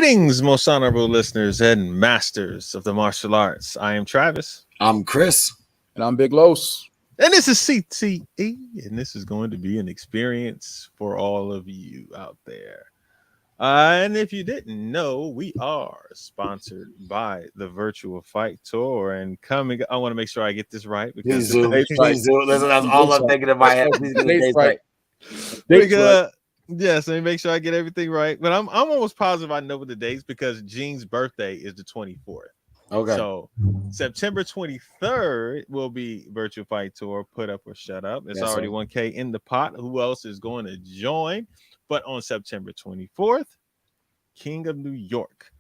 Greetings, most honorable listeners and masters of the martial arts. I am Travis. I'm Chris. And I'm Big Los. And this is CTE, and this is going to be an experience for all of you out there. And if you didn't know, we are sponsored by the Virtual Fight Tour. And I want to make sure I get this right because Please do. That's all I'm thinking in my head. Please get the dates right. Yes, let me make sure I get everything right. But I'm almost positive I know the dates because Gene's birthday is the 24th. Okay. So September 23rd will be Virtual Fight Tour, Put Up or Shut Up. It's already 1K in the pot. Who else is going to join? But on September 24th, King of New York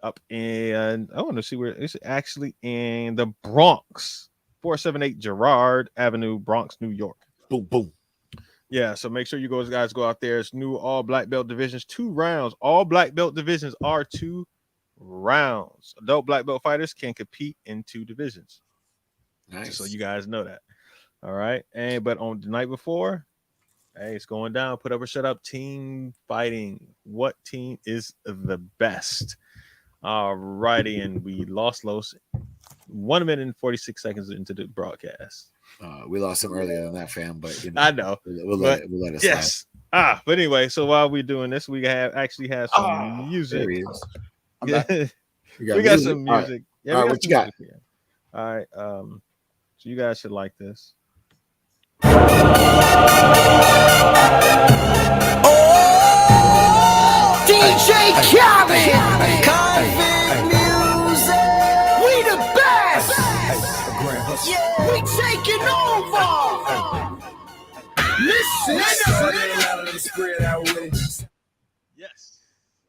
up in, I want to see where it's actually in the Bronx, 478 Girard Avenue, Bronx, New York. Boom, boom. Yeah, so make sure you guys go out there. It's new all black belt divisions, 2 rounds. All black belt divisions are 2 rounds. Adult black belt fighters can compete in 2 divisions. Nice. Just so you guys know that. All right. But on the night before, hey, it's going down. Put up or shut up. Team fighting. What team is the best? All righty. And we lost Los 1 minute and 46 seconds into the broadcast. We lost him earlier than that, fam. But I know. We'll let it slide. Yes. But anyway, so while we're doing this, we actually have some music. There he is. We got some music. All right, what you got? Here. All right. So you guys should like this. DJ Khaled, Config Music, we the best. Yeah, we taking over. Listen. Yes.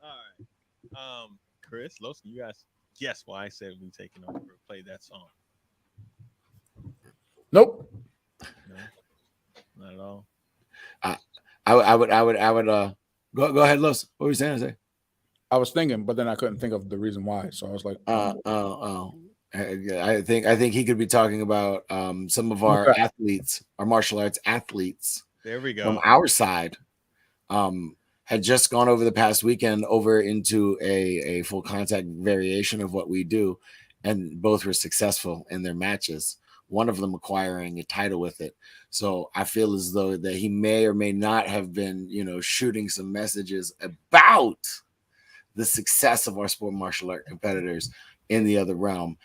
All right. Chris, Lowski, you guys guess why I said we taking over. Play that song. Nope. No, not at all. I would go ahead, Los. What were you saying? I was thinking, but then I couldn't think of the reason why. So I was like, I think he could be talking about some of our athletes, our martial arts athletes. There we go. From our side, had just gone over the past weekend over into a full contact variation of what we do, and both were successful in their matches. One of them acquiring a title with it. So I feel as though that he may or may not have been, shooting some messages about the success of our sport martial art competitors in the other realm,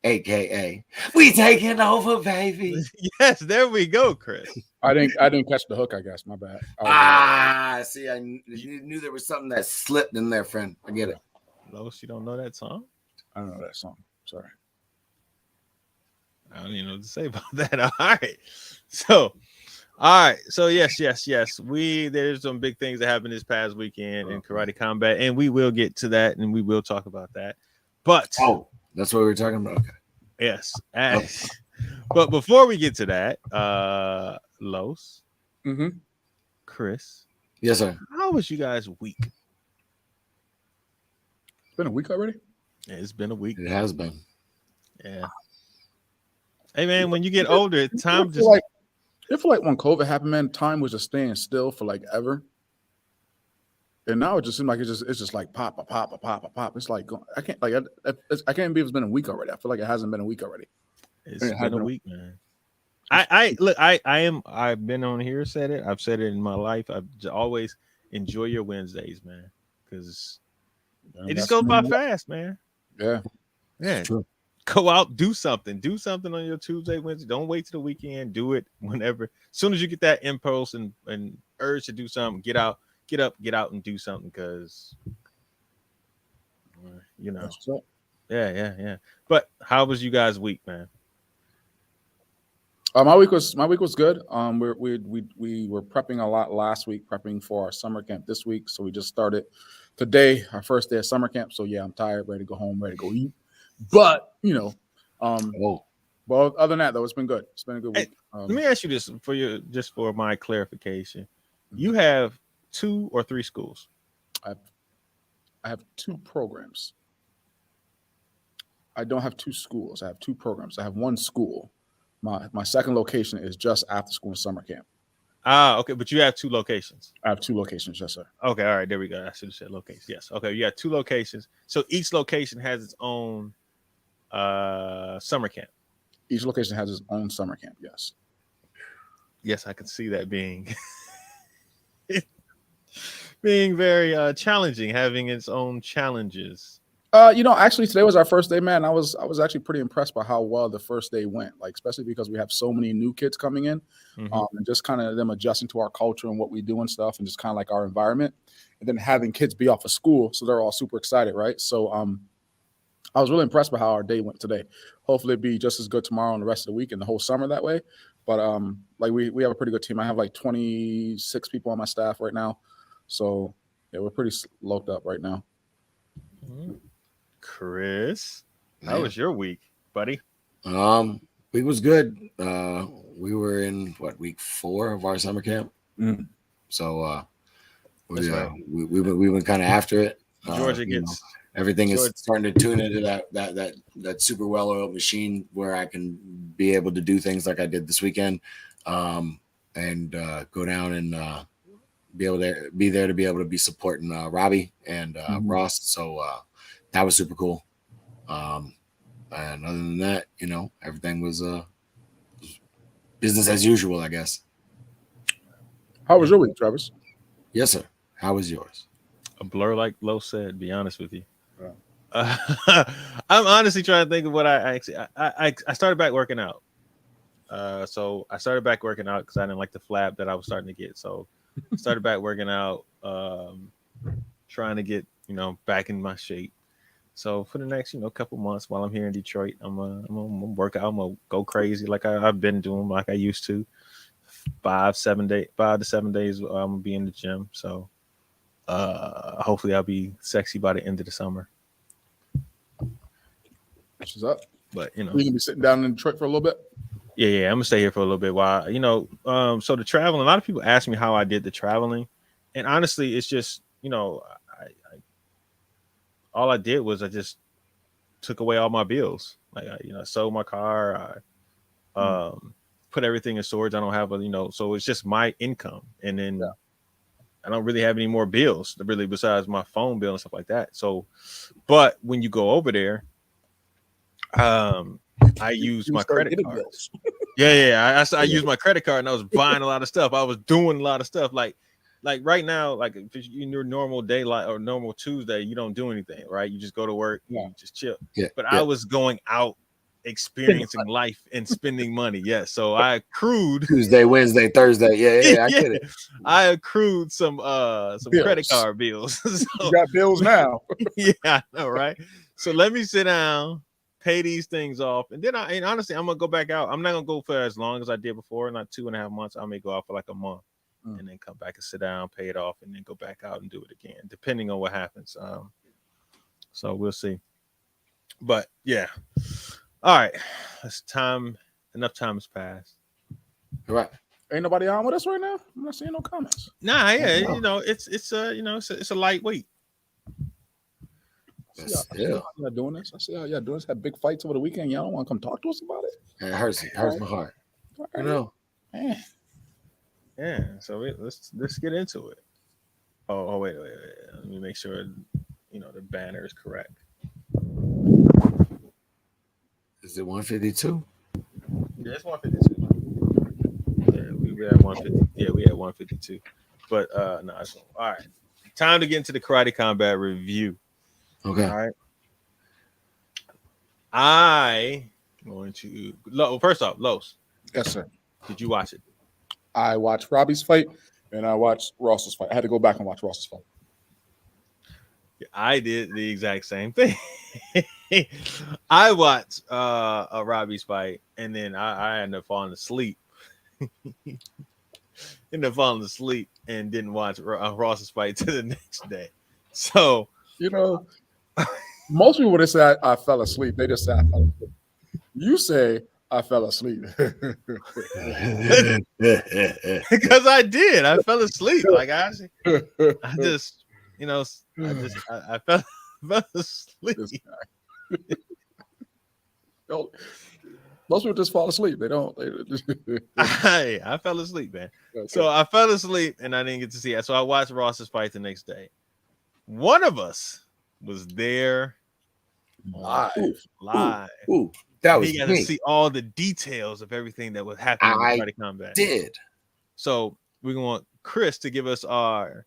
aka we taking over, baby. Yes, there we go, Chris. I didn't catch the hook. I guess my bad. See, I knew there was something that slipped in there, friend. I get it. Los, you don't know that song? I don't know that song. Sorry. I don't even know what to say about that. All right. So yes. There's some big things that happened this past weekend in Karate Combat, and we will get to that and we will talk about that. But that's what we were talking about. Okay. Yes. But before we get to that, Los, Chris. Yes, sir. How was you guys' week? It's been a week already? Yeah, it's been a week. It has been. Yeah. Hey man, when you get older, time just I feel like when COVID happened, man, time was just staying still for like ever. And now it just seems like it's just like pop. It's like I can't believe it's been a week already. I feel like it hasn't been a week already. It's been a week, man. I've been on here, said it. I've said it in my life. I've always enjoy your Wednesdays, man, because it just goes by fast, man. Yeah. It's true. Go out, do something on your Tuesday, Wednesday. Don't wait till the weekend. Do it whenever. As soon as you get that impulse and urge to do something, get up, and do something. Because yeah. But how was you guys' week, man? My week was good. We were prepping a lot last week, prepping for our summer camp this week. So we just started today, our first day of summer camp. So yeah, I'm tired, ready to go home, ready to go eat. But well, other than that, though, it's been good. It's been a good week. Let me ask you this for my clarification. You have 2 or 3 schools? I have 2 programs. I don't have 2 schools. I have 2 programs. I have 1 school. My second location is just after school and summer camp. Okay, but you have 2 locations. I have 2 locations, yes, sir. Okay, all right, there we go. I should have said locations. Yes. Okay, you got 2 locations. So each location has its own summer camp. Each location has its own summer camp, yes. Yes, I can see that being being very challenging, having its own challenges. Actually today was our first day, man. I was actually pretty impressed by how well the first day went, like especially because we have so many new kids coming in, and just kind of them adjusting to our culture and what we do and stuff, and just kind of like our environment, and then having kids be off of school, so they're all super excited, right? So I was really impressed by how our day went today. Hopefully, it'll be just as good tomorrow and the rest of the week and the whole summer that way. But like we have a pretty good team. I have like 26 people on my staff right now, so yeah, we're pretty locked up right now. Chris, how was your week, buddy? Week was good. We were in week 4 of our summer camp. So we've been kind of after it. Georgia gets everything is starting to tune into that super well-oiled machine where I can be able to do things like I did this weekend, and go down and be there to be able to be supporting Robbie and Ross. So that was super cool. And other than that, everything was business as usual, I guess. How was your week, Travis? Yes, sir. How was yours? A blur, like Lo said. Be honest with you. I'm honestly trying to think of what I started back working out. So I started back working out because I didn't like the flab that I was starting to get. So I started back working out, trying to get back in my shape. So for the next couple months while I'm here in Detroit, I'm gonna work out. I'm gonna go crazy like I've been doing, like I used to. 5 to 7 days. I'm gonna be in the gym. So hopefully I'll be sexy by the end of the summer. What's up? But you gonna be sitting down in Detroit for a little bit? Yeah, I'm gonna stay here for a little bit while so the traveling, a lot of people ask me how I did the traveling, and honestly it's just all I did was I just took away all my bills. Like I sold my car, I put everything in storage. I don't have so it's just my income, and then I don't really have any more bills really besides my phone bill and stuff like that. So but when you go over there, I use my credit card. I use my credit card, and I was buying a lot of stuff. I was doing a lot of stuff. Like right now, like if in your normal daylight or normal Tuesday, you don't do anything, right? You just go to work, you just chill. But I was going out, experiencing life and spending money. So I accrued Tuesday, Wednesday, Thursday. Yeah, I get it. I accrued some credit card bills. So, you got bills now. I know, right? So let me sit down, pay these things off, and then honestly, I'm gonna go back out. I'm not gonna go for as long as I did before, not 2.5 months. I may go out for like a month, and then come back and sit down, pay it off, and then go back out and do it again, depending on what happens. So we'll see. But yeah, all right. It's time. Enough time has passed. All right. Ain't nobody on with us right now. I'm not seeing no comments. Nah, it's a lightweight. Y'all doing this. I see how y'all doing this. Had big fights over the weekend. Y'all don't want to come talk to us about it? It hurts my heart. Man. Yeah. So let's get into it. Oh wait. Let me make sure the banner is correct. Is it 152? Yeah, it's 152. Yeah, we had 150. Yeah, we had 152. But no, it's all right. Time to get into the Karate Combat review. Okay. All right. I going to first off, Los. Yes, sir. Did you watch it? I watched Robbie's fight and I watched Ross's fight. I had to go back and watch Ross's fight. I did the exact same thing. I watched a Robbie's fight, and then I ended up falling asleep. Ended up falling asleep and didn't watch Ross's fight to the next day. So most people when they say I fell asleep, they just say I fell asleep. You say I fell asleep. Because I did. I fell asleep. Like I just I fell asleep. Most people just fall asleep. They don't. I fell asleep, man. Okay. So I fell asleep and I didn't get to see it. So I watched Ross's fight the next day. One of us was there live. Ooh, that was He got me. to see all the details of everything that was happening in Karate Combat. Did. So we want Chris to give us our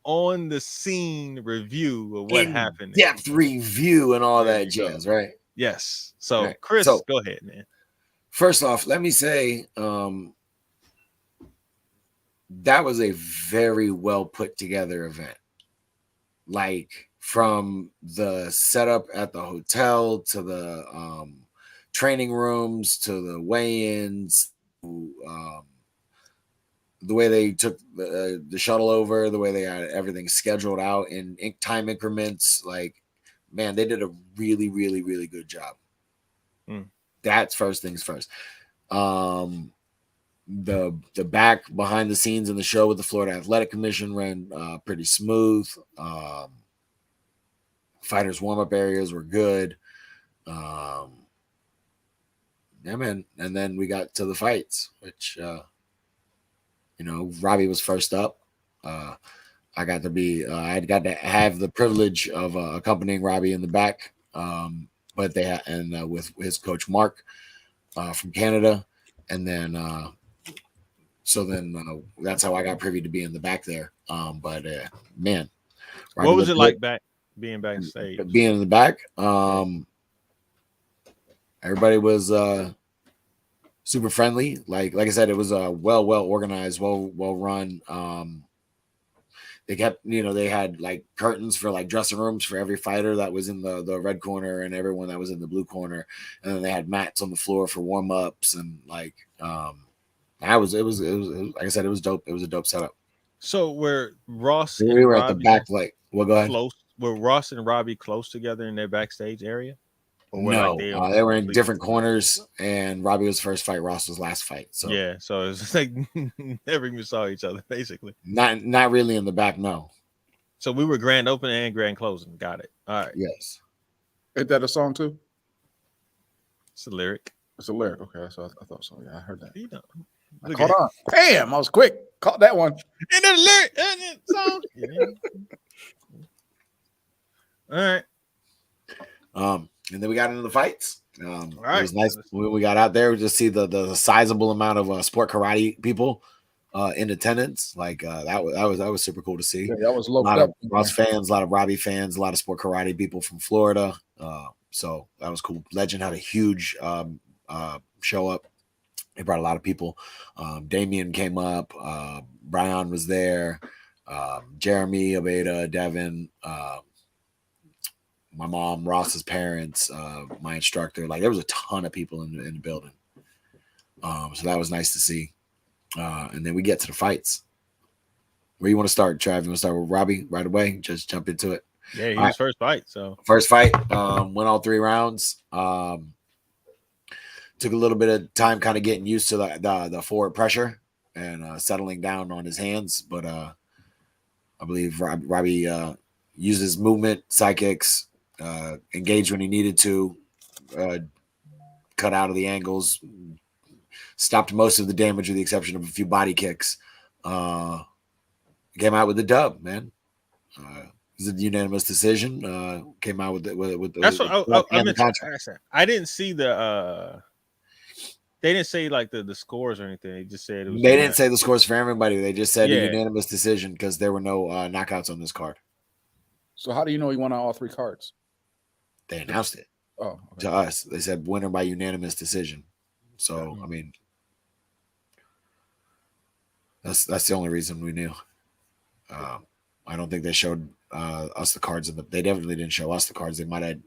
on the scene review of what happened. Depth review and all There that you go. jazz, right? Yes. So Right. Chris, So- go ahead, man. First off, let me say that was a very well put together event. Like from the setup at the hotel to the training rooms to the weigh-ins, the way they took the shuttle over, the way they had everything scheduled out in time increments. Like, man, they did a really, really, really good job. That's first things first. The back behind the scenes in the show with the Florida Athletic Commission ran pretty smooth. Fighters warm-up areas were good. Yeah, man. And then we got to the fights, which Robbie was first up. I got to have the privilege of accompanying Robbie in the back. But they had, and with his coach Mark from Canada, and then that's how I got privy to be in the back there. But man, Robbie, What was it like being backstage? Being in the back, everybody was super friendly. Like I said, it was well organized, well run. They kept, they had like curtains for like dressing rooms for every fighter that was in the red corner and everyone that was in the blue corner, and then they had mats on the floor for warm ups and like it was like I said, it was dope. It was a dope setup. So were Ross we and were Robbie at the back, like, well, go ahead. Close? Were Ross and Robbie close together in their backstage area? Or were No, like they were in different corners, and Robbie was first fight, Ross was last fight. So yeah, so it's just like never even saw each other, basically. Not really in the back, no. So we were grand opening and grand closing. Got it. All right. Yes. Is that a song too? It's a lyric. It's a lyric. Okay, so I thought so. Yeah, I heard that. You know, I caught on. Damn, I was quick. Caught that one. And the lyric song. All right. And then we got into the fights. Right. It was nice when we got out there to see the sizable amount of sport karate people in attendance. Like that was super cool to see. Yeah, that was a lot up. of Ross fans, a lot of Robbie fans, a lot of sport karate people from Florida. So that was cool. Legend had a huge show up. They brought a lot of people. Damien came up. Brian was there. Jeremy, Abeda, Devin. My mom, Ross's parents, my instructor. Like, there was a ton of people in the building. So that was nice to see. And then we get to the fights. Where you want to start, Trav? You want to start with Robbie right away? Just jump into it. Yeah, he was first fight. So first fight, went all 3 rounds. Took a little bit of time kind of getting used to the forward pressure and settling down on his hands. But I believe Robbie used his movement, side kicks, engaged when he needed to, cut out of the angles, stopped most of the damage with the exception of a few body kicks. Came out with the dub, man. It was a unanimous decision. Came out with that's what I meant to ask. I didn't see the they didn't say like the scores or anything. They just said it was. They didn't say the scores for everybody. They just said a unanimous decision because there were no knockouts on this card. So how do you know he won on all 3 cards? They announced it. Oh, okay. To us, they said winner by unanimous decision. So I mean, that's the only reason we knew. I don't think they showed us the cards, they definitely didn't show us the cards. They might have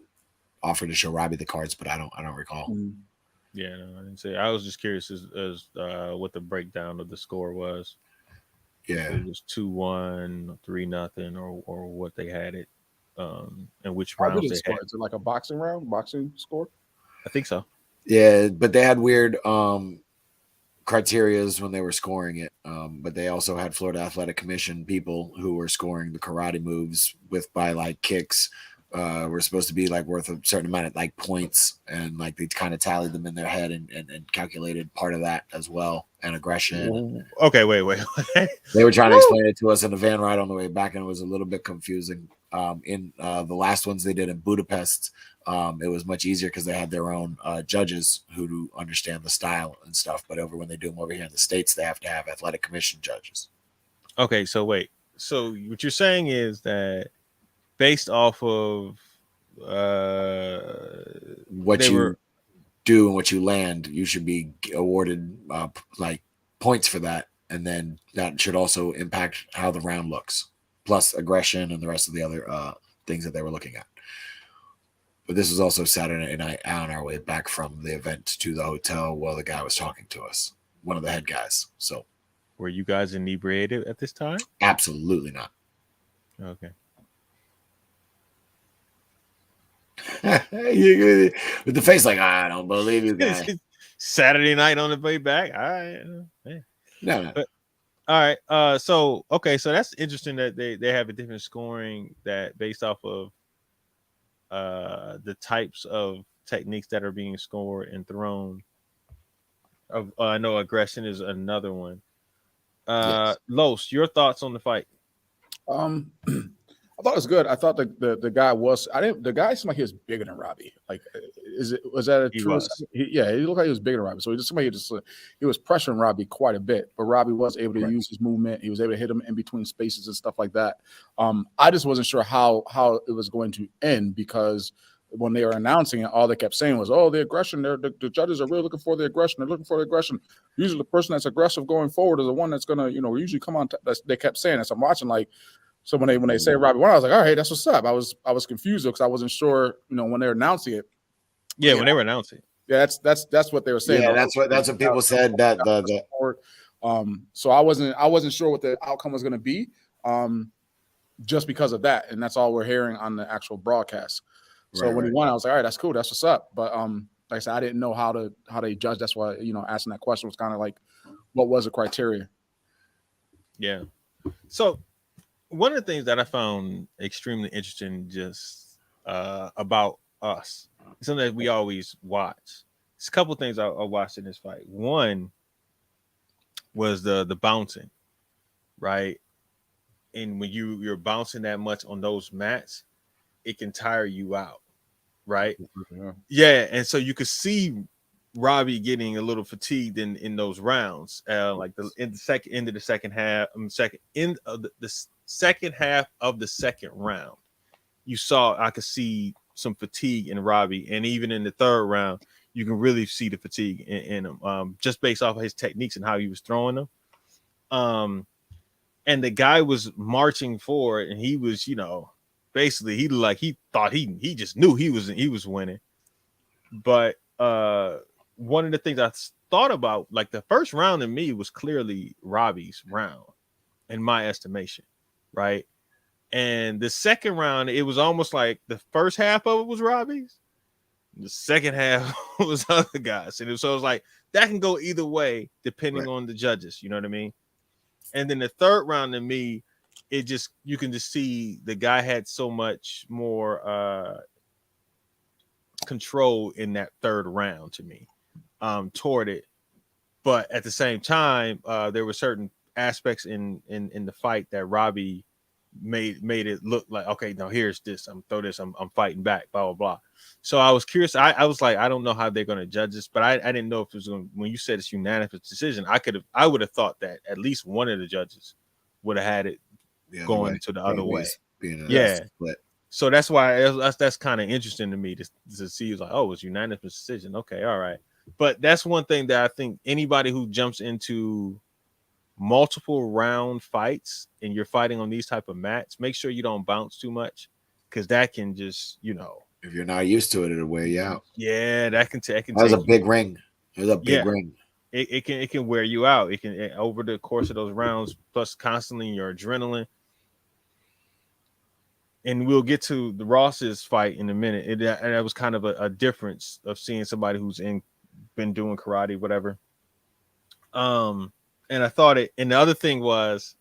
offered to show Robbie the cards, but I don't recall. Mm-hmm. Yeah, no, I didn't say. I was just curious as what the breakdown of the score was. Yeah, it was 2-1, 3-0, or what they had it, and which rounds they had. Is it like a boxing round, boxing score? I think so. Yeah, but they had weird criterias when they were scoring it. But they also had Florida Athletic Commission people who were scoring the karate moves by like kicks, were supposed to be like worth a certain amount of like points, and like they kind of tallied them in their head and calculated part of that as well, and aggression. Okay, wait. They were trying to explain it to us in the van ride on the way back, and it was a little bit confusing. In the last ones they did in Budapest, it was much easier because they had their own judges who do understand the style and stuff. But over when they do them over here in the States, they have to have athletic commission judges. Okay, so wait. So what you're saying is that based off of what you do and what you land, you should be awarded like points for that, and then that should also impact how the round looks, plus aggression and the rest of the other things that they were looking at. But this was also Saturday night on our way back from the event to the hotel while the guy was talking to us, one of the head guys. So were you guys inebriated at this time? Absolutely not. Okay. With the face like, I don't believe you guys. Saturday night on the way back. All right. No. But, all right. So that's interesting that they have a different scoring that based off of the types of techniques that are being scored and thrown. I know aggression is another one. Yes. Los, your thoughts on the fight? I thought it was good. I thought the guy was. The guy seemed like he was bigger than Robbie. Like, was that a true? Yeah, he looked like he was bigger than Robbie. So he was pressuring Robbie quite a bit, but Robbie was able to use his movement. He was able to hit him in between spaces and stuff like that. I just wasn't sure how it was going to end, because when they were announcing it, all they kept saying was, "Oh, the aggression. The judges are really looking for the aggression. They're looking for the aggression. Usually, the person that's aggressive going forward is the one that's gonna, usually come on." They kept saying that. So I'm watching like. So when they say Robbie won, I was like, all right, that's what's up. I was confused because I wasn't sure, when they're announcing it. Yeah, when they were announcing it. Yeah, that's what they were saying. Yeah, that's what people said. So I wasn't sure what the outcome was going to be, just because of that, and that's all we're hearing on the actual broadcast. So when he won, I was like, all right, that's cool, that's what's up. But like I said, I didn't know how they judge. That's why asking that question was kind of like, what was the criteria? Yeah. So one of the things that I found extremely interesting just about us, something that we always watch. There's a couple of things I watched in this fight. One was the bouncing, right? And when you're bouncing that much on those mats, it can tire you out, right? Yeah, and so you could see Robbie getting a little fatigued in those rounds, like in the second end of the second half, the second half of the second round. I could see some fatigue in Robbie, and even in the third round, you can really see the fatigue in him, just based off of his techniques and how he was throwing them. And the guy was marching forward, and he was, basically he thought he just knew he was winning. But one of the things I thought about, like the first round in me was clearly Robbie's round, in my estimation, right? And the second round, it was almost like the first half of it was Robbie's. The second half was other guys. And so it was like that can go either way depending on the judges. You know what I mean? And then the third round to me, you can just see the guy had so much more control in that third round to me, toward it. But at the same time, there were certain aspects in the fight that Robbie made it look like, okay, now here's this, I'm fighting back, blah blah blah. So I was curious. I was like, I don't know how they're going to judge this, but I didn't know if it was when you said it's unanimous decision, I would have thought that at least one of the judges would have had it going to the other way. So that's why that's kind of interesting to me to see. Like, oh, it's unanimous decision. Okay, all right. But that's one thing that I think anybody who jumps into multiple round fights and you're fighting on these type of mats, make sure you don't bounce too much, because that can just, if you're not used to it, it'll wear you out. Yeah, that can that was a big ring. It was a big ring. It can wear you out. It can, over the course of those rounds, plus constantly your adrenaline. And we'll get to the Ross's fight in a minute. That was kind of a difference of seeing somebody who's been doing karate, whatever. And I thought and the other thing was,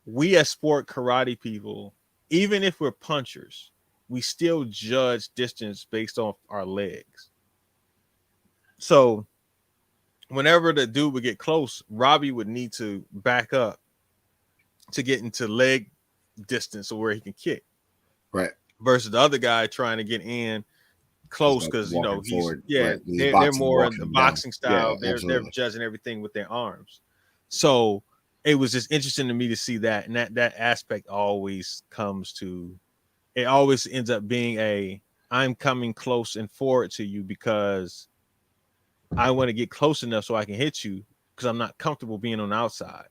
we as sport karate people, even if we're punchers, we still judge distance based on our legs. So whenever the dude would get close, Robbie would need to back up to get into leg distance or where he can kick. Right. Versus the other guy trying to get in close because he's forward. right. They're more in the boxing style. They're judging everything with their arms. So it was just interesting to me to see that, and that aspect always comes to, it always ends up being I'm coming close and forward to you because I want to get close enough so I can hit you because I'm not comfortable being on the outside.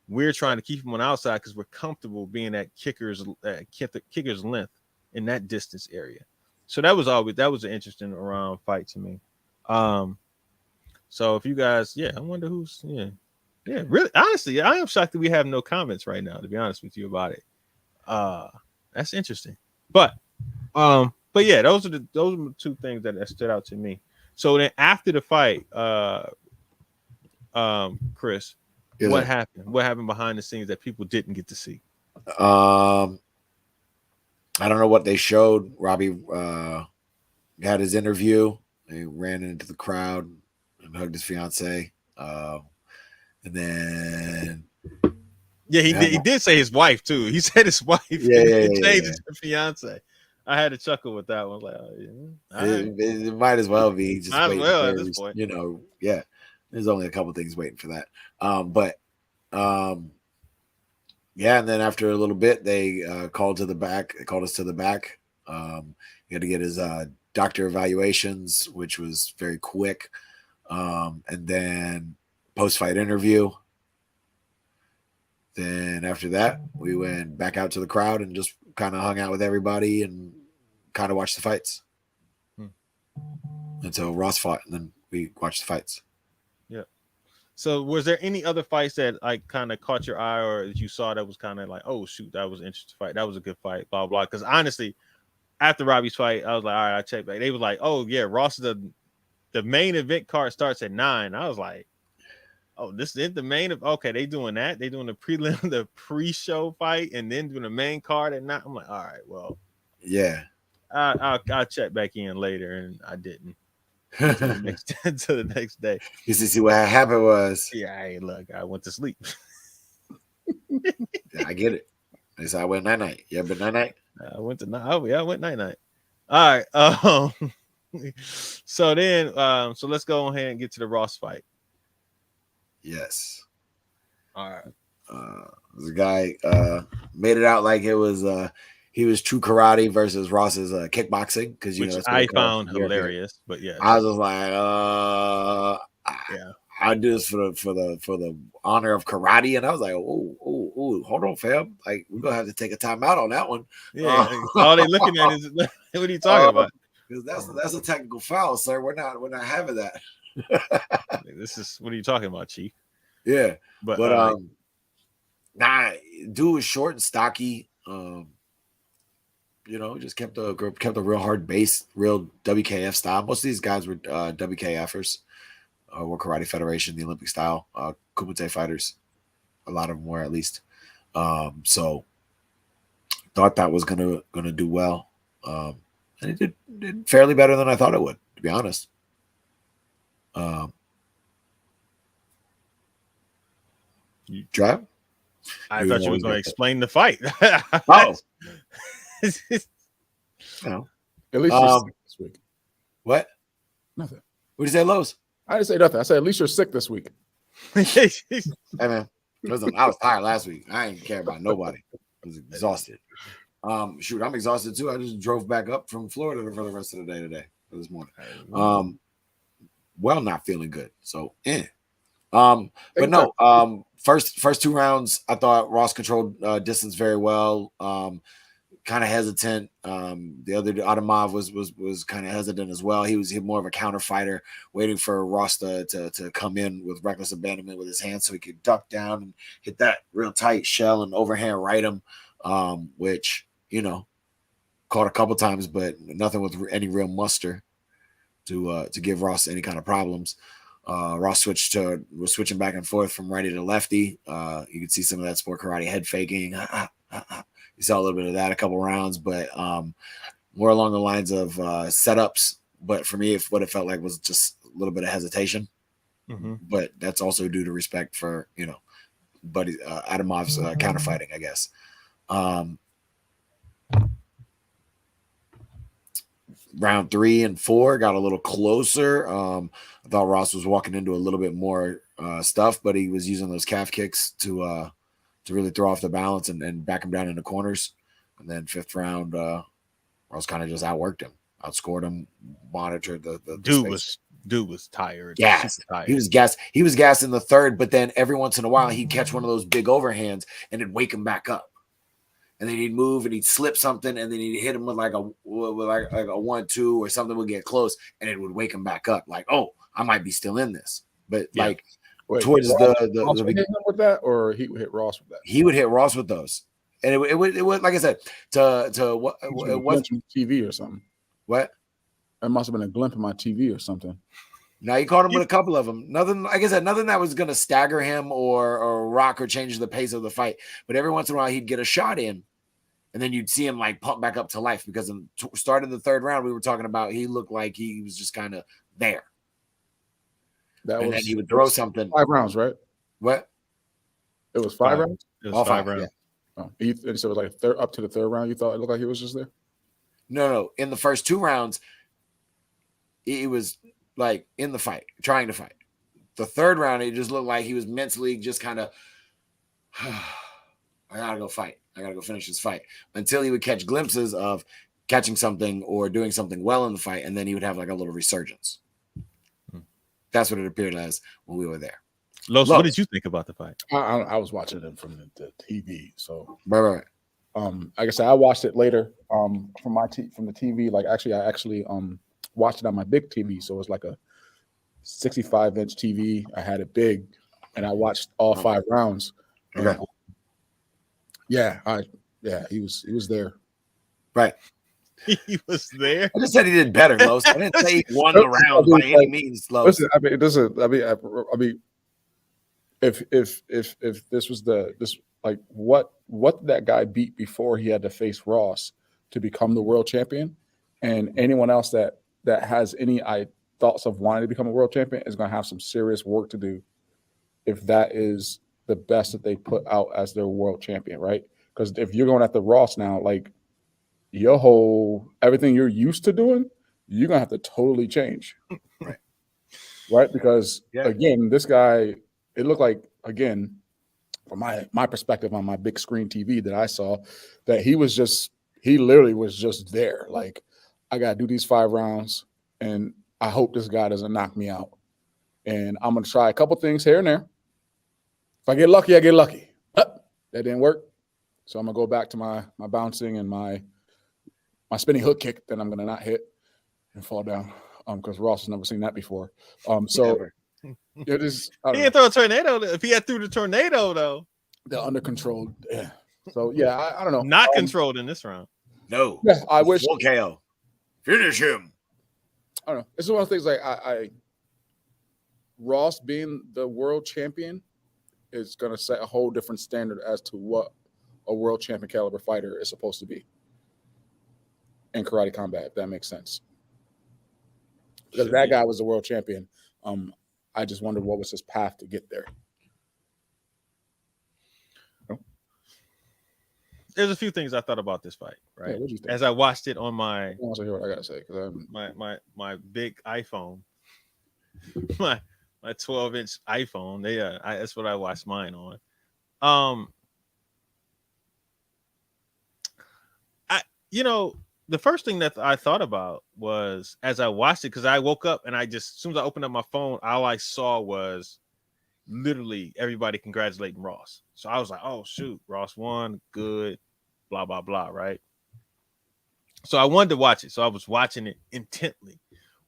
We're trying to keep him on the outside because we're comfortable being at kicker's length in that distance area. So that was an interesting around fight to me. So if you guys, I wonder who's really honestly, I am shocked that we have no comments right now, to be honest with you about it. That's interesting. But yeah, those are the two things that stood out to me. So then after the fight, Chris, what happened? What happened behind the scenes that people didn't get to see? I don't know what they showed. Robbie had his interview. He ran into the crowd and hugged his fiance. And then he did say his wife too. He said his wife. Changed his fiance. I had to chuckle with that one. Like, it might as well be. Just might as well at this point. There's only a couple things waiting for that. And then after a little bit, they called us to the back. He had to get his doctor evaluations, which was very quick. And then post-fight interview. Then after that, we went back out to the crowd and just kind of hung out with everybody and kind of watched the fights until Ross fought, and then we watched the fights. Yeah. So was there any other fights that like kind of caught your eye or that you saw that was kind of like, oh shoot, that was an interesting fight, that was a good fight, blah blah? Because honestly, after Robbie's fight, I was like, all right, I checked back. They was like, oh yeah, Ross, the main event card starts at 9. I was like, oh, this is the main of okay, they doing that. They doing the prelim, the pre-show fight, and then doing the main card at 9. I'm like, all right, well, yeah, I'll check back in later, and I didn't until the next day. You see what happened was, look, I went to sleep. I get it. So I went night. Yeah, but night. I went night. All right. So then, so let's go ahead and get to the Ross fight. Yes. All right. The guy made it out like it was he was true karate versus Ross's kickboxing, because which I found hilarious. But yeah, I was just like, I do this for the honor of karate, and I was like, oh, hold on, fam, like we're gonna have to take a time out on that one. Yeah, all they looking at is what are you talking about? Because that's a technical foul, sir. We're not having that. This is what are you talking about, Chief? Yeah, but dude was short and stocky. Just kept a real hard base, real WKF style. Most of these guys were WKFers, World Karate Federation, the Olympic style, Kumite fighters. A lot of them were, at least. So thought that was gonna do well, and it did fairly better than I thought it would, to be honest. You drive? I thought you were going to explain the fight. Oh. No. At least you're sick this week. What? Nothing. What did you say, Lowe's? I didn't say nothing. I said at least you're sick this week. Hey man, listen, I was tired last week. I ain't care about nobody. I was exhausted. Shoot, I'm exhausted too. I just drove back up from Florida for the rest of the day today, for this morning. Not feeling good. So, but no. First 2 rounds, I thought Ross controlled distance very well. Kind of hesitant. The other Adamov was kind of hesitant as well. He was more of a counter fighter, waiting for Ross to come in with reckless abandonment with his hands so he could duck down and hit that real tight shell and overhand right him, which caught a couple times, but nothing with any real muster to give Ross any kind of problems. Ross was switching back and forth from righty to lefty. You could see some of that sport karate head faking, You saw a little bit of that a couple rounds, but more along the lines of setups. But for me, what it felt like was just a little bit of hesitation. Mm-hmm. But that's also due to respect for, Buddy Adamov's counterfighting, I guess. Round 3 and 4 got a little closer. I thought Ross was walking into a little bit more stuff, but he was using those calf kicks to really throw off the balance and back him down in the corners. And then 5th round, Ross kind of just outworked him, outscored him, monitored the dude was tired. Yes, tired. He was gassed. He was gassed in the 3rd, but then every once in a while he'd catch one of those big overhands and it'd wake him back up. And then he'd move and he'd slip something, and then he'd hit him with like a 1-2 or something would get close, and it would wake him back up. Like, oh, I might be still in this. But towards Ross would hit him with that, or he would hit Ross with that. He would hit Ross with those, and it would like I said to what it was TV or something. What? It must have been a glimpse of my TV or something. Now he caught him with a couple of them. Nothing, like I said, nothing that was going to stagger him or rock or change the pace of the fight. But every once in a while, he'd get a shot in, and then you'd see him like pump back up to life. Because in starting the 3rd round, we were talking about he looked like he was just kind of there. And then he would throw something. 5 rounds, right? What? It was 5 rounds. It was all 5 rounds. Yeah. Oh, so it was like up to the 3rd round. You thought it looked like he was just there? No. In the first 2 rounds, it was like in the fight, trying to fight. The 3rd round, it just looked like he was mentally just kind of, I gotta go fight. I gotta go finish this fight. Until he would catch glimpses of catching something or doing something well in the fight, and then he would have like a little resurgence. That's what it appeared as when we were there. Los, what did you think about the fight? I was watching it from the TV, so right. Like I said, I watched it later from the TV. Like I actually watched it on my big TV, so it was like a 65-inch TV. I had it big, and I watched all 5 rounds. Okay. He was there. Right. He was there. I just said he did better, Los. I didn't say he won the round by any means, Los. Listen, I mean, if this was what did that guy beat before he had to face Ross to become the world champion? And anyone else that has any thoughts of wanting to become a world champion is going to have some serious work to do if that is the best that they put out as their world champion, right? Because if you're going after Ross now, like everything you're used to doing, you're going to have to totally change. Right? Because again, this guy, it looked like, again, from my perspective on my big screen TV that I saw, that he literally was just there. Like, I got to do these 5 rounds, and I hope this guy doesn't knock me out. And I'm going to try a couple things here and there. If I get lucky, I get lucky. That didn't work. So I'm going to go back to my bouncing and my spinning hook kick that I'm going to not hit and fall down because Ross has never seen that before. So it is. He didn't throw a tornado. If he had threw the tornado, though. They're under control. Yeah. So, yeah, I don't know. Not controlled in this round. No. Yeah, I wish. Full KO. Finish him. I don't know. It's one of the things like Ross being the world champion is going to set a whole different standard as to what a world champion caliber fighter is supposed to be in karate combat, if that makes sense. Because that guy was the world champion. I just wondered what was his path to get there. There's a few things I thought about this fight, right? Yeah, what'd you think? As I watched it on my I want to hear what I gotta say because my big iPhone, my 12-inch iPhone. That's what I watched mine on. The first thing that I thought about was as I watched it, because I woke up and as soon as I opened up my phone, all I saw was literally everybody congratulating Ross. So I was like, oh shoot, Ross won, good, blah blah blah, right? So I wanted to watch it. So I was watching it intently,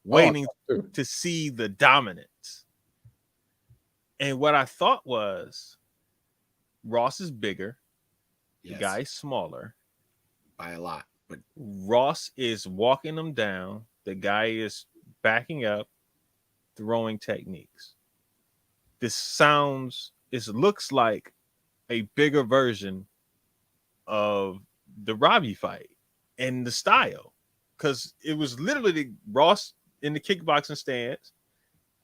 waiting to see the dominance. And what I thought was Ross is bigger, the guy's smaller by a lot. But Ross is walking him down. The guy is backing up, throwing techniques. It looks like a bigger version of the Robbie fight and the style, because it was literally Ross in the kickboxing stance,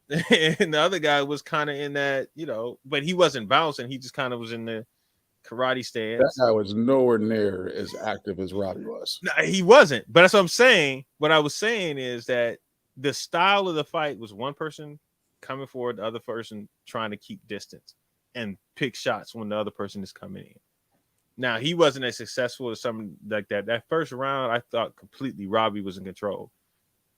and the other guy was kind of in that, but he wasn't bouncing. He just kind of was in the karate That stance. guy was nowhere near as active as Robbie was. No, he wasn't. But that's what I'm saying. What I was saying is that the style of the fight was one person coming forward, the other person trying to keep distance and pick shots when the other person is coming in. Now, he wasn't as successful as something like that. That first round, I thought completely Robbie was in control.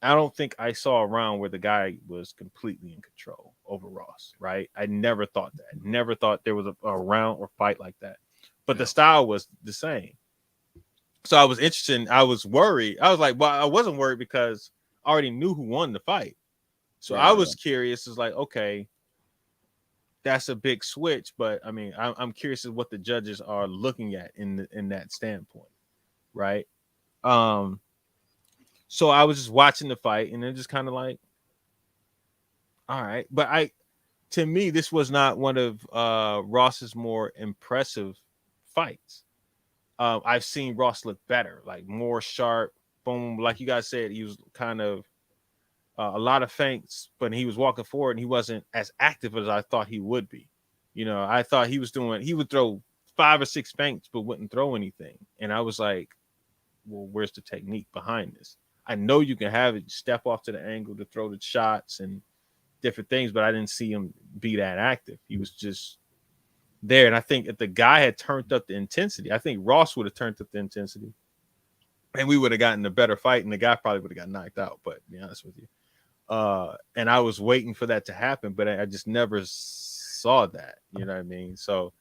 I don't think I saw a round where the guy was completely in control over Ross, right? I never thought that. Never thought there was a round or fight like that. But the style was the same. So I was interested. I was worried. I was like, well, I wasn't worried because I already knew who won the fight. So I was curious. It's like, okay, that's a big switch, but I mean, I'm curious as what the judges are looking at in that standpoint, right? So I was just watching the fight, and then just kind of like, all right, but to me, this was not one of Ross's more impressive fights. I've seen Ross look better, like more sharp, boom, like you guys said, he was kind of a lot of feints, but he was walking forward and he wasn't as active as I thought he would be. I thought he would throw 5 or 6 feints, but wouldn't throw anything. And I was like, well, where's the technique behind this? I know you can have it step off to the angle to throw the shots and different things, but I didn't see him be that active. He was just there. And I think if the guy had turned up the intensity, I think Ross would have turned up the intensity and we would have gotten a better fight, and the guy probably would have got knocked out, but to be honest with you. And I was waiting for that to happen, but I just never saw that. You know what I mean? So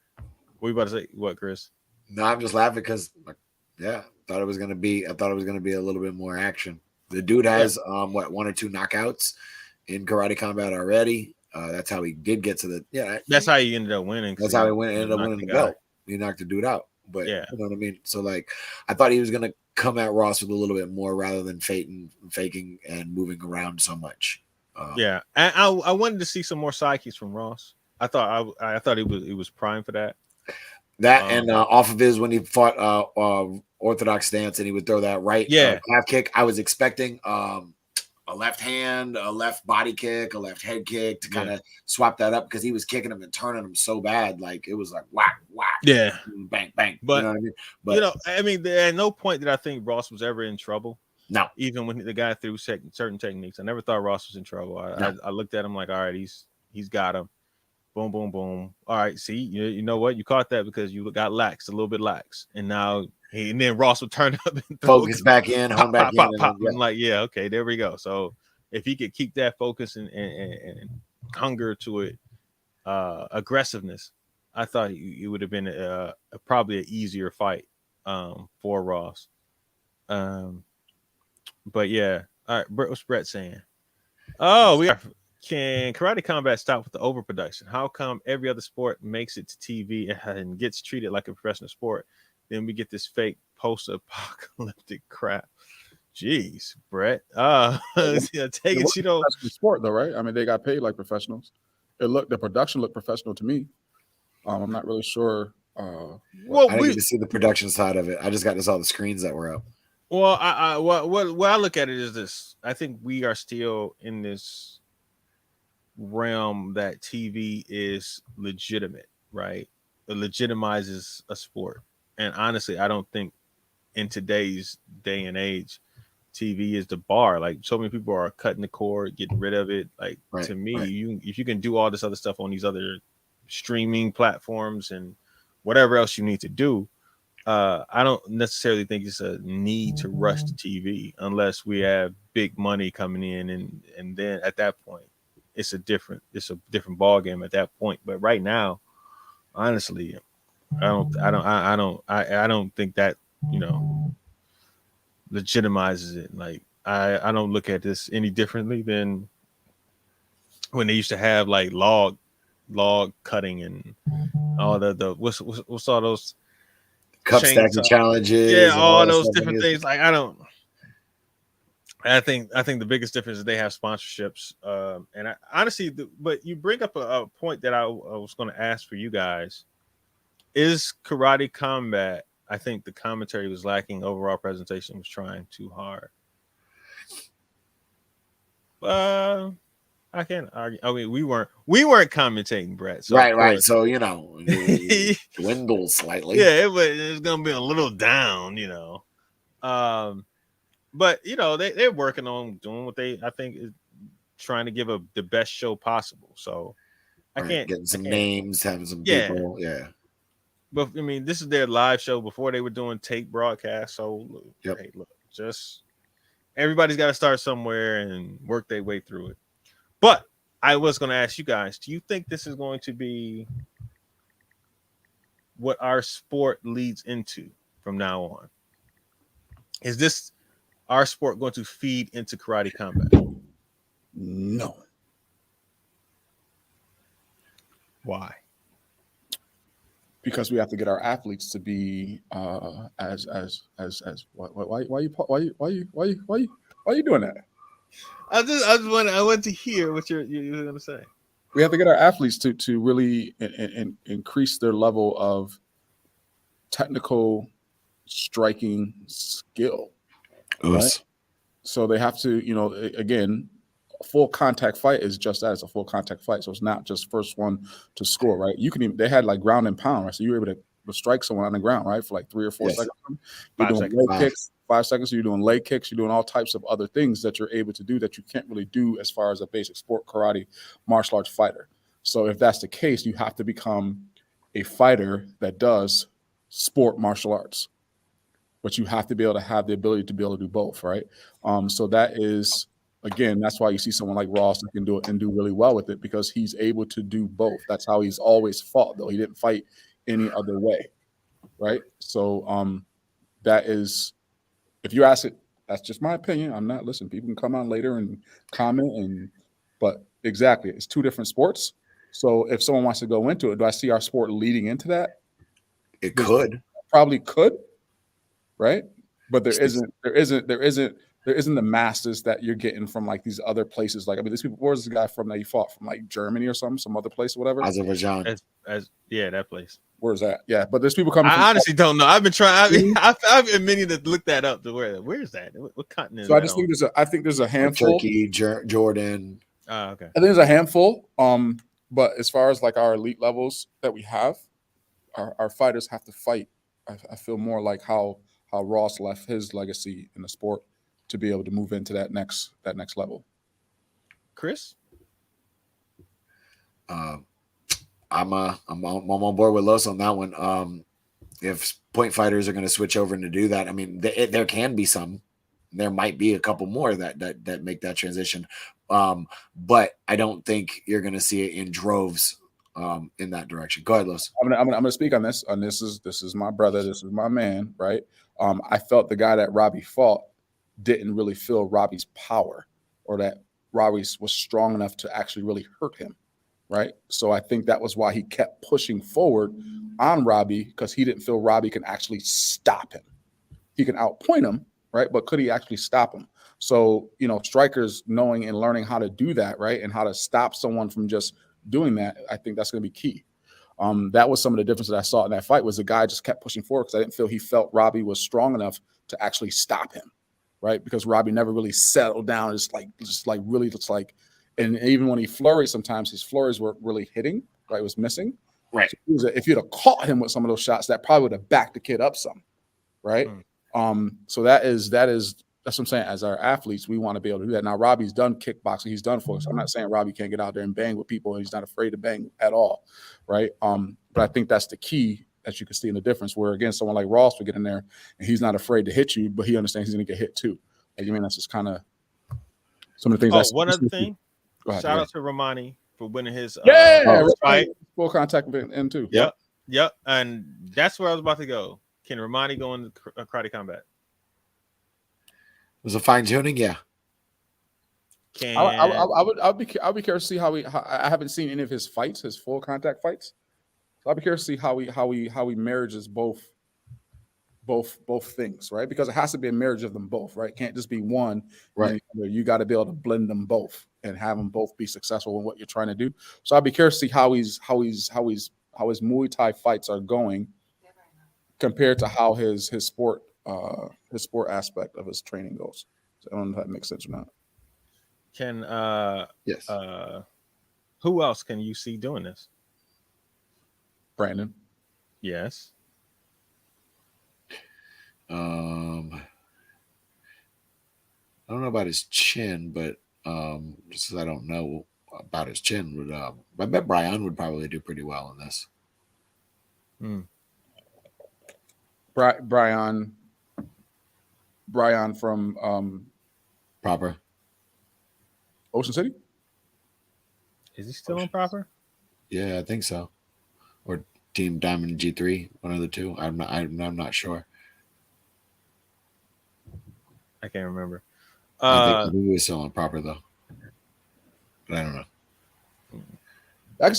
what you about to say? What, Chris? No, I'm just laughing because, I thought it was gonna be a little bit more action. The dude has 1 or 2 knockouts in karate combat already. That's how he did get to the That's how he ended up winning. That's how he ended up winning the belt. He knocked the dude out. But you know what I mean? So like I thought he was gonna come at Ross with a little bit more rather than faking and moving around so much. And I wanted to see some more sidekicks from Ross. I thought he was primed for that. And off of his when he fought orthodox stance and he would throw that right calf kick. I was expecting a left hand, a left body kick, a left head kick to kind of swap that up because he was kicking him and turning him so bad. Like it was like whack, whack, bang, bang. But you know what I mean? But I mean, at no point did I think Ross was ever in trouble. No, even when the guy threw certain techniques, I never thought Ross was in trouble. I looked at him like, all right, he's got him. Boom, boom, boom. All right, see, you know what? You caught that because you got lax, a little bit lax, and now and then Ross would turn up and focus back in, home back in. Pop. I'm like, yeah, okay, there we go. So if he could keep that focus and hunger to it, aggressiveness, I thought it would have been probably an easier fight for Ross. But yeah, all right. What's Brett saying? Oh, can karate combat stop with the overproduction? How come every other sport makes it to TV and gets treated like a professional sport? Then we get this fake post-apocalyptic crap. Jeez, Brett. Take it. You know, sport though, right? I mean, they got paid like professionals. The production looked professional to me. I'm not really sure. I didn't get to see the production side of it. I just got to saw the screens that were up. Well, what I look at it is this. I think we are still in this realm that TV is legitimate, right? It legitimizes a sport. And honestly, I don't think in today's day and age, TV is the bar. Like so many people are cutting the cord, getting rid of it. Like to me, if you can do all this other stuff on these other streaming platforms and whatever else you need to do, I don't necessarily think it's a need to rush to TV unless we have big money coming in, and then at that point, it's a different ball game at that point. But right now, honestly, I don't think that legitimizes it. Like I don't look at this any differently than when they used to have like log cutting and all the what's all those cup stacking challenges. Yeah, all those different things. Like I think the biggest difference is they have sponsorships. And I honestly, but you bring up a point that I was going to ask for you guys. Is karate combat I think the commentary was lacking. Overall presentation was trying too hard. I can't argue. I mean, we weren't commentating, Brett. So right. So it dwindles slightly. Yeah, it was gonna be a little down, But they're working on doing what I think is trying to give the best show possible. So I can't getting some names, having some people, yeah. But I mean, this is their live show before they were doing tape broadcast. So hey, look, just everybody's got to start somewhere and work their way through it. But I was going to ask you guys, do you think this is going to be what our sport leads into from now on? Is this our sport going to feed into karate combat? No. Why? Because we have to get our athletes to be as why are you doing that? I want to hear what you're going to say. We have to get our athletes to really increase their level of technical striking skill. Right? So they have to, again, a full contact fight is just that. It's a full contact fight. So it's not just first one to score, right? They had like ground and pound, right? So you were able to strike someone on the ground, right? For like 3 or 4 seconds. You're doing leg kicks, 5 seconds. You're doing leg kicks. You're doing all types of other things that you're able to do that you can't really do as far as a basic sport, karate, martial arts fighter. So if that's the case, you have to become a fighter that does sport martial arts. But you have to be able to have the ability to be able to do both, right? So that is, again, that's why you see someone like Ross that can do it and do really well with it, because he's able to do both. That's how he's always fought, though. He didn't fight any other way, right? So that is, if you ask it, that's just my opinion. I'm not, listen, people can come on later and comment, but exactly, it's 2 different sports. So if someone wants to go into it, do I see our sport leading into that? It could. Probably could. Right, but there isn't the masses that you're getting from like these other places. Like, I mean, these people. Where's the guy from that you fought from, like Germany or some other place or whatever? Azerbaijan. That place. Where's that? Yeah, but there's people coming. I honestly don't know. I've been trying. I've been meaning to look that up. To where's that? What continent? So I think there's a handful. Turkey, Jordan. Okay. I think there's a handful. But as far as like our elite levels that we have, our fighters have to fight. I feel more like how Ross left his legacy in the sport to be able to move into that next level. Chris, I'm on board with Los on that one. If point fighters are going to switch over and to do that, I mean, there can be some. There might be a couple more that make that transition, but I don't think you're going to see it in droves. In that direction. Go ahead, Los. I'm gonna speak on this. And this is my brother. This is my man, right? I felt the guy that Robbie fought didn't really feel Robbie's power, or that Robbie was strong enough to actually really hurt him, right? So I think that was why he kept pushing forward on Robbie, because he didn't feel Robbie can actually stop him. He can outpoint him, right? But could he actually stop him? So, strikers knowing and learning how to do that, right? And how to stop someone from just doing that, I think that's going to be key. That was some of the differences I saw in that fight, was the guy just kept pushing forward because I didn't feel he felt Robbie was strong enough to actually stop him, right? Because Robbie never really settled down. And even when he flurried, sometimes his flurries weren't really hitting, right? It was missing. Right. So if you'd have caught him with some of those shots, that probably would have backed the kid up some, right? So that's what I'm saying. As our athletes, we want to be able to do that. Now, Robbie's done kickboxing. He's done for us. I'm not saying Robbie can't get out there and bang with people, and he's not afraid to bang at all, right? But I think that's the key that you can see in the difference, where, again, someone like Ross will get in there, and he's not afraid to hit you, but he understands he's going to get hit too. Like, that's just kind of some of the things. One other thing. Shout out to Romani for winning his fight. Full contact in too. Yep. And that's where I was about to go. Can Romani go into karate combat? Was a fine tuning, yeah. I'll be curious to see how I haven't seen any of his fights, his full contact fights. So I'll be curious to see how he marriages both things, right? Because it has to be a marriage of them both, right? It can't just be one, right? You got to be able to blend them both and have them both be successful in what you're trying to do. So I'll be curious to see how his Muay Thai fights are going compared to how his sport aspect of his training goes. So I don't know if that makes sense or not. Can Yes. who else can you see doing this? Brandon. Yes. I don't know about his chin, but just as I don't know about his chin, would I bet Brian would probably do pretty well in this. Brian from Proper. Ocean City. Is he still on Proper? Yeah, I think so. Or Team Diamond G3, one of the two. I'm not sure. I can't remember. I think he was still on Proper though. But I don't know. I can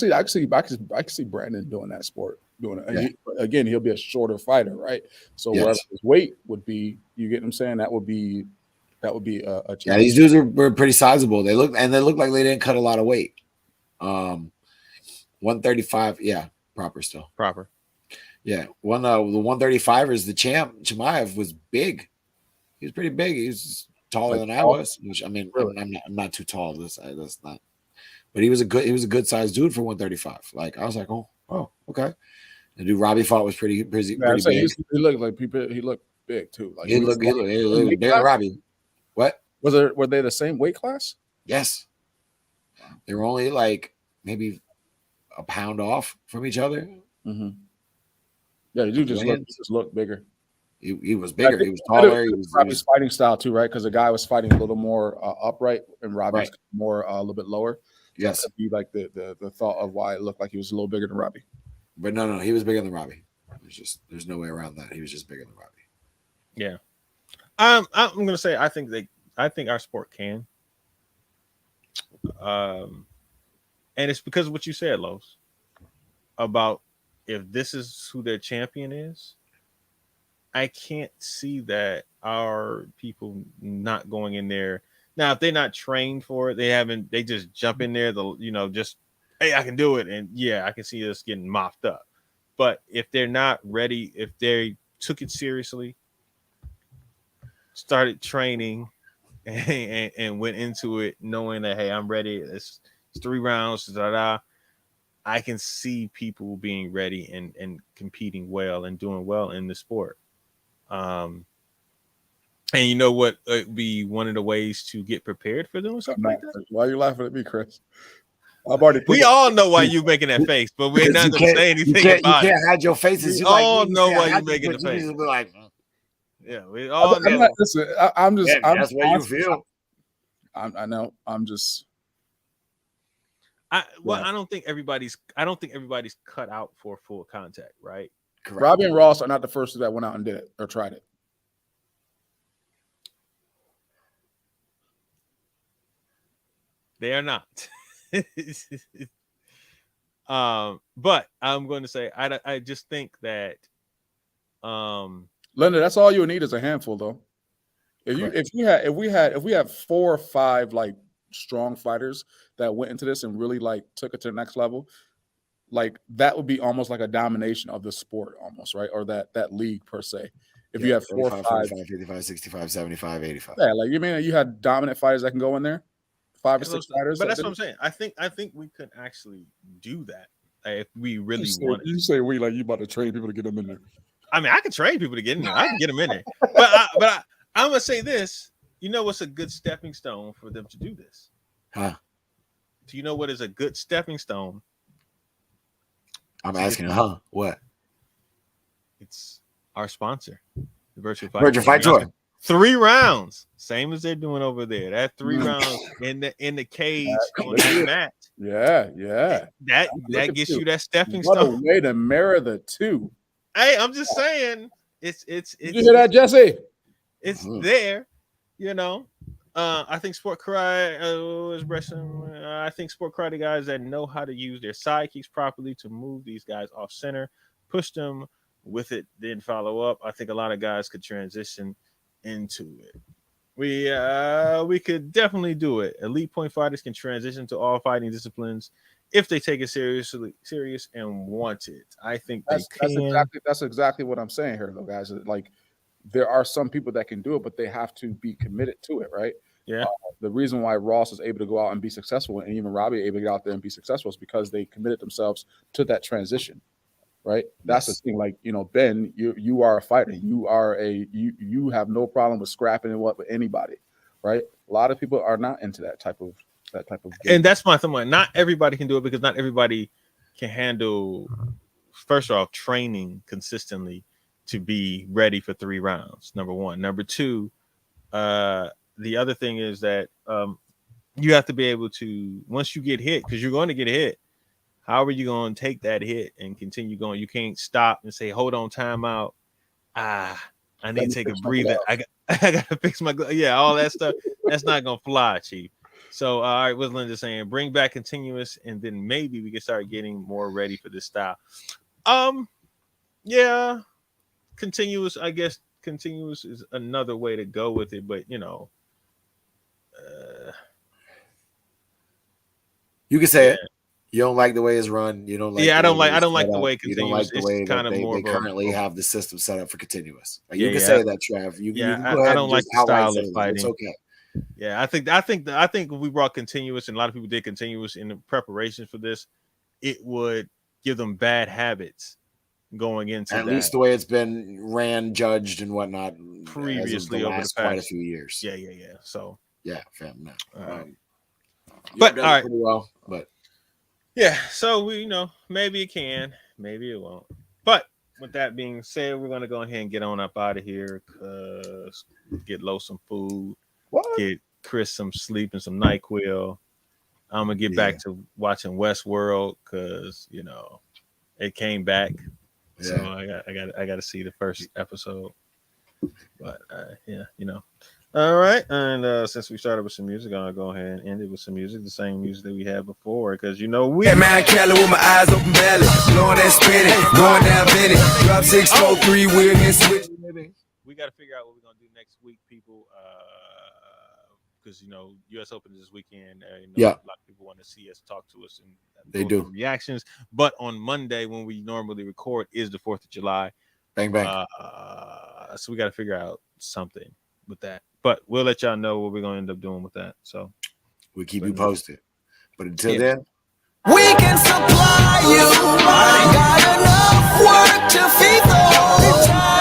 see Brandon doing that sport. Doing it. Yeah. Again, he'll be a shorter fighter, right? So Yes. wherever his weight would be, you get what I'm saying? That would be a challenge. Yeah, these dudes were pretty sizable. They look like they didn't cut a lot of weight. 135, yeah, Proper still. Proper. Yeah. The 135ers, the champ, Chimaev, was big. He was pretty big. He was taller than I was, which I mean, really? I'm not too tall. That's not. But he was a good sized dude for 135. Like I was like, oh, okay. The dude Robbie fought was pretty big. He looked like he looked big too. Like he looked big than Robbie. What? Were they the same weight class? Yes. They were only like maybe a pound off from each other. Mm-hmm. Yeah, the dude just looked bigger. He was bigger. He was taller. He was Robbie's fighting style too, right? Because the guy was fighting a little more upright, and Robbie's more a little bit lower. Yes, that could be like the thought of why it looked like he was a little bigger than Robbie. But no, he was bigger than Robbie. There's no way around that. He was just bigger than Robbie. Yeah, I'm gonna say I think our sport can, and it's because of what you said, Los, about if this is who their champion is. I can't see that our people not going in there. Now, if they're not trained for it, they just jump in there, just, hey, I can do it. And yeah, I can see us getting mopped up. But if they're not ready, if they took it seriously, started training and went into it knowing that, hey, I'm ready. It's 3 rounds, I can see people being ready and competing well and doing well in the sport. And you know what would be one of the ways to get prepared for doing something like that? Why are you laughing at me, Chris? We all know why you're making that face, but we're not going to say anything about it. You can't hide your faces. We all know why you're making the face. Like, yeah, we all know. That's what you feel. I know. I'm just. I don't think everybody's cut out for full contact, right? Correct. Robbie and Ross are not the first that went out and did it or tried it. They are not. But I'm going to say I just think that Linda, that's all you would need is a handful, though. If we had 4 or 5 like strong fighters that went into this and really like took it to the next level, like that would be almost like a domination of the sport, almost, right? Or that league per se. If you have 4 or 5, 45, 55, 65, 75, 85. Yeah, like you mean you had dominant fighters that can go in there, 5 or 6 fighters. But that's what I'm saying. I think we could actually do that if we really wanted. You say we like you about to train people to get them in there. I mean, I can train people to get in there. I can get them in there. But I'm gonna say this. You know what's a good stepping stone for them to do this? Huh? Do you know what is a good stepping stone? I'm asking, what? It's our sponsor, the Virtual Fight Tour. 3 rounds, same as they're doing over there. That 3 rounds in the cage on the mat. Yeah. That gets you that stepping what stone. A way to mirror the two. Hey, I'm just saying, it's. Did you hear that, Jesse? It's there, you know. I think sport karate is wrestling. I think sport karate guys that know how to use their sidekicks properly to move these guys off center, push them with it, then follow up. I think a lot of guys could transition into it. We could definitely do it. Elite point fighters can transition to all fighting disciplines if they take it serious and want it. I think That's they can. that's exactly what I'm saying here, though, guys. Like, there are some people that can do it, but they have to be committed to it, right? Yeah. The reason why Ross is able to go out and be successful, and even Robbie able to get out there and be successful, is because they committed themselves to that transition, right? That's the thing. Like, you know, Ben, you are a fighter. You have no problem with scrapping and what with anybody, right? A lot of people are not into that type of game. And that's my thing. Not everybody can do it because not everybody can handle, first off, training consistently to be ready for 3 rounds. Number one. Number two, the other thing is that you have to be able to, once you get hit, because you're going to get hit, how are you going to take that hit and continue going? You can't stop and say, hold on, time out. I need to take a breather. I got to fix my glove. Yeah, all that stuff. That's not going to fly, Chief. So, all right, what's Linda saying? Bring back continuous, and then maybe we can start getting more ready for this style. Yeah, continuous. I guess continuous is another way to go with it, but you know, you can say it. You don't like the way it's run. You don't like. Yeah, I don't like the way continuous. You don't like the way kind of they currently have the system set up for continuous. Like, you can yeah. say that, Trav. You can go ahead. I don't like the style of fighting. It's okay. Yeah, I think if we brought continuous, and a lot of people did continuous in the preparation for this, it would give them bad habits going into at least the way it's been ran, judged, and whatnot previously over the past quite a few years. Yeah. So yeah, fam. No. But all right, pretty well, but yeah. So we, you know, maybe it can, maybe it won't. But with that being said, we're gonna go ahead and get on up out of here. Get Low some food. Get Chris some sleep and some NyQuil. I'm gonna get back to watching Westworld because you know it came back. So I got to see the first episode. But yeah, you know. All right, and since we started with some music, I'll go ahead and end it with some music, the same music that we had before, because you know we. Hey man, Cali with my eyes open, belly, blowing that spinning, going down Benny, drop 6, 4, 3, wheel and switch. We got to figure out what we're gonna do next week, people. Because you know U.S. Open is this weekend. A lot of people want to see us, talk to us, and they do reactions. But on Monday, when we normally record, is the 4th of July. Bang bang. So we got to figure out something with that. But we'll let y'all know what we're gonna end up doing with that. So we'll keep you posted. But until then, we can supply you. I got enough work to feed the whole time.